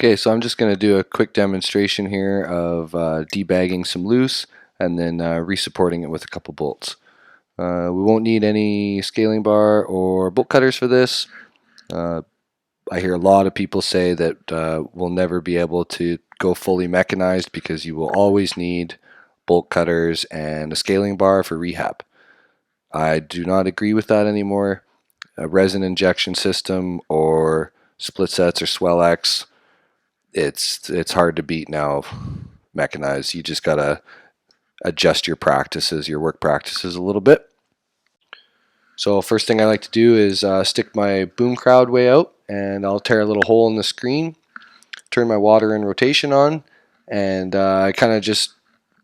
Okay, so I'm just going to do a quick demonstration here of debagging some loose and then resupporting it with a couple bolts. We won't need any scaling bar or bolt cutters for this. I hear a lot of people say that we'll never be able to go fully mechanized because you will always need bolt cutters and a scaling bar for rehab. I do not agree with that anymore. A resin injection system or split sets or Swell-X, it's hard to beat now mechanized. You just gotta adjust your practices, your work practices a little bit. So first thing I like to do is stick my boom crowd way out, and I'll tear a little hole in the screen, turn my water in rotation on, and I kind of just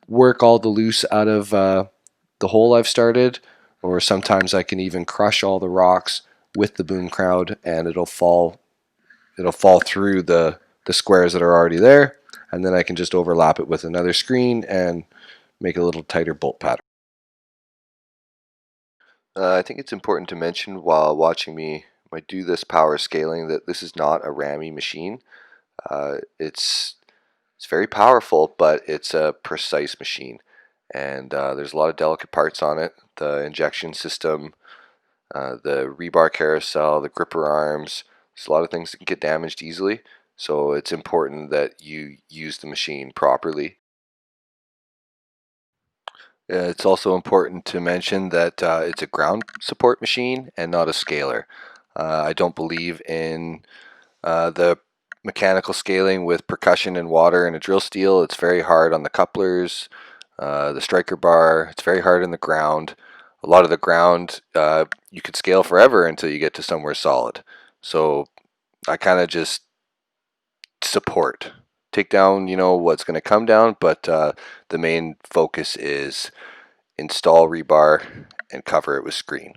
work all the loose out of the hole I've started, or sometimes I can even crush all the rocks with the boom crowd and it'll fall through the squares that are already there, and then I can just overlap it with another screen and make a little tighter bolt pattern. I think it's important to mention while watching me do this power scaling that this is not a rammy machine. It's very powerful, but it's a precise machine, and there's a lot of delicate parts on it. The injection system, the rebar carousel, the gripper arms. There's a lot of things that can get damaged easily, so it's important that you use the machine properly. It's also important to mention that it's a ground support machine and not a scaler. I don't believe in the mechanical scaling with percussion and water and a drill steel. It's very hard on the couplers, the striker bar. It's very hard in the ground. A lot of the ground you could scale forever until you get to somewhere solid. So I kind of just support. Take down, what's going to come down, but the main focus is install rebar and cover it with screen.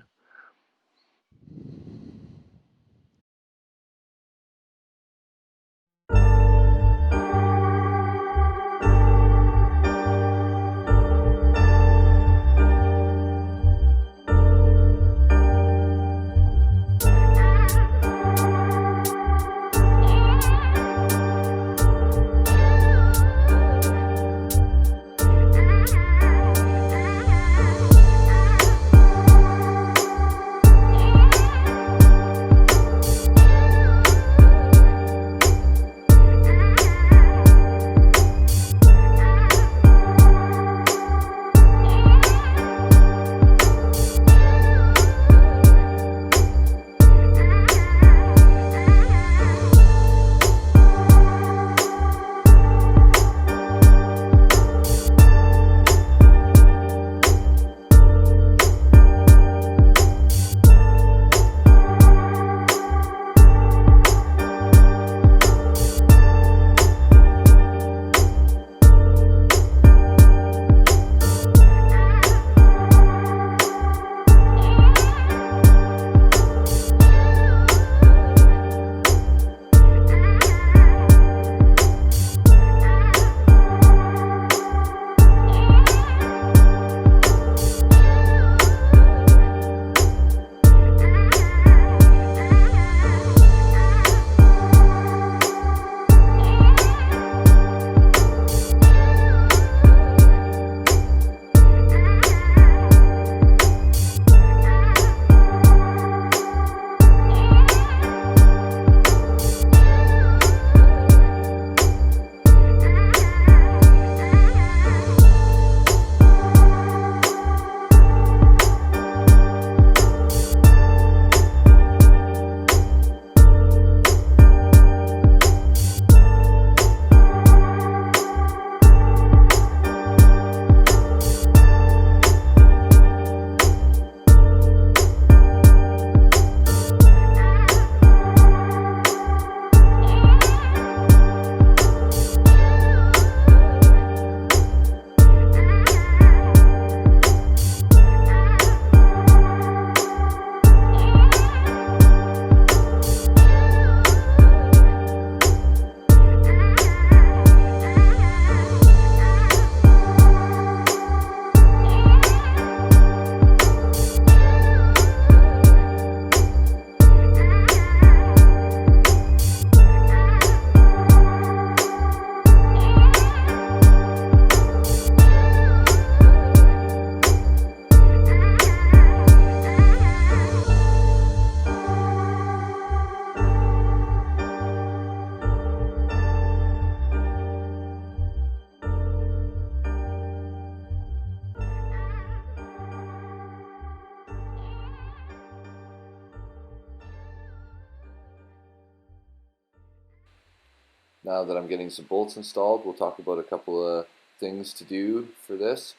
now that I'm getting some bolts installed, we'll talk about a couple of things to do for this.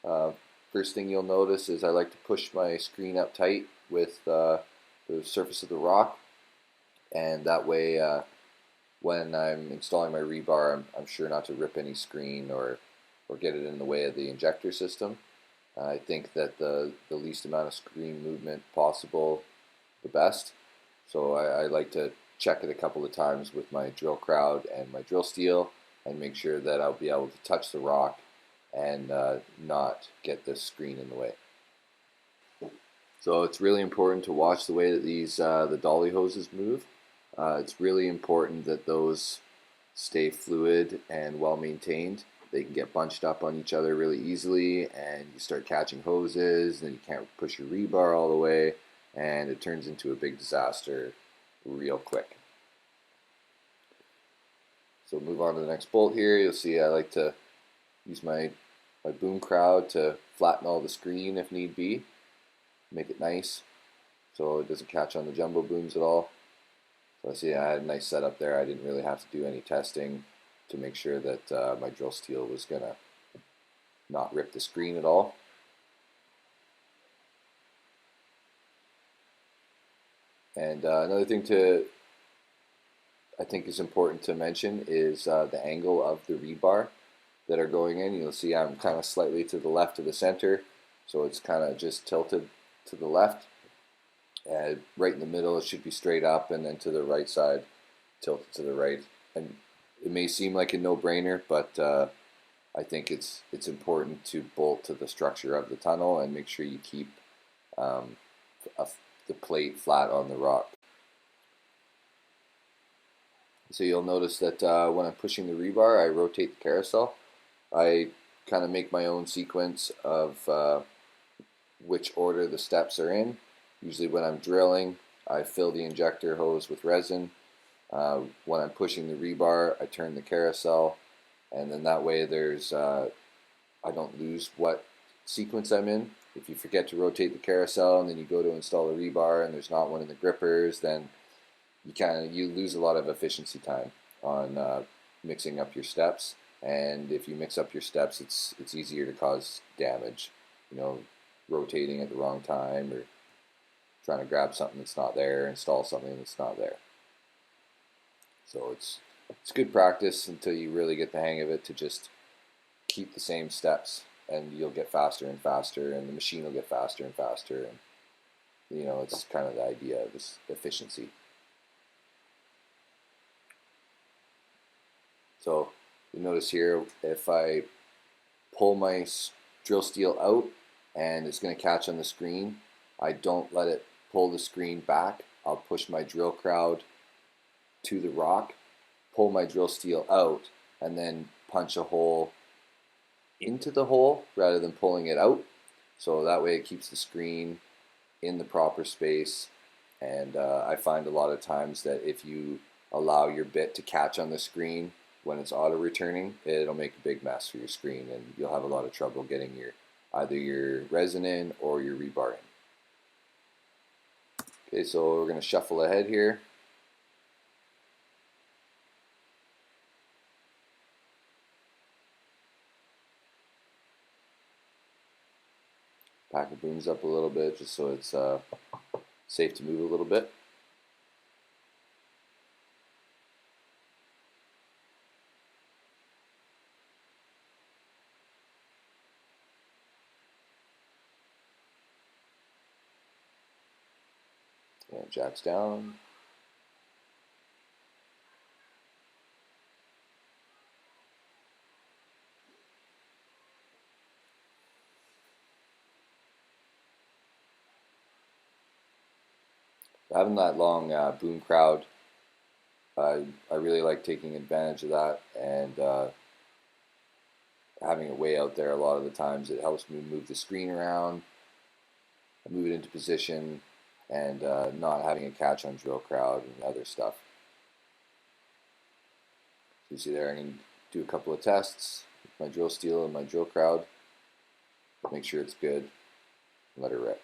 Uh, First thing you'll notice is I like to push my screen up tight with the surface of the rock, and that way when I'm installing my rebar, I'm sure not to rip any screen or get it in the way of the injector system. I think that the least amount of screen movement possible, the best. So I like to check it a couple of times with my drill crowd and my drill steel and make sure that I'll be able to touch the rock and not get this screen in the way. So it's really important to watch the way that these the dolly hoses move. It's really important that those stay fluid and well maintained. They can get bunched up on each other really easily, and you start catching hoses, and you can't push your rebar all the way, and it turns into a big disaster real quick. So move on to the next bolt here. You'll see I like to use my boom crowd to flatten all the screen if need be, make it nice so it doesn't catch on the jumbo booms at all. So see, I had a nice setup there. I didn't really have to do any testing to make sure that my drill steel was gonna not rip the screen at all. And another thing I think is important to mention is the angle of the rebar that are going in. You'll see I'm kind of slightly to the left of the center, so it's kind of just tilted to the left. And right in the middle, it should be straight up, and then to the right side, tilted to the right. And it may seem like a no-brainer, but I think it's important to bolt to the structure of the tunnel and make sure you keep the plate flat on the rock. So you'll notice that when I'm pushing the rebar, I rotate the carousel. I kind of make my own sequence of which order the steps are in. Usually when I'm drilling, I fill the injector hose with resin. When I'm pushing the rebar, I turn the carousel, and then that way there's I don't lose what sequence I'm in. If you forget to rotate the carousel and then you go to install a rebar and there's not one in the grippers, then you lose a lot of efficiency time on mixing up your steps. And if you mix up your steps, it's easier to cause damage. You know, rotating at the wrong time or trying to grab something that's not there, install something that's not there. So it's good practice until you really get the hang of it to just keep the same steps, and you'll get faster and faster, and the machine will get faster and faster, and you know, it's kind of the idea of this efficiency. So you notice here, if I pull my drill steel out and it's going to catch on the screen, I don't let it pull the screen back. I'll push my drill crowd to the rock, pull my drill steel out, and then punch a hole into the hole rather than pulling it out. So that way it keeps the screen in the proper space. And I find a lot of times that if you allow your bit to catch on the screen when it's auto returning, it'll make a big mess for your screen, and you'll have a lot of trouble getting either your resin in or your rebar in. Okay, so we're going to shuffle ahead here. Pack the booms up a little bit just so it's safe to move a little bit. And jacks down. Having that long boom crowd, I really like taking advantage of that, and having it way out there a lot of the times, it helps me move the screen around, move it into position, and not having a catch on drill crowd and other stuff. So you see there, I'm going to do a couple of tests with my drill steel and my drill crowd, make sure it's good, and let it rip.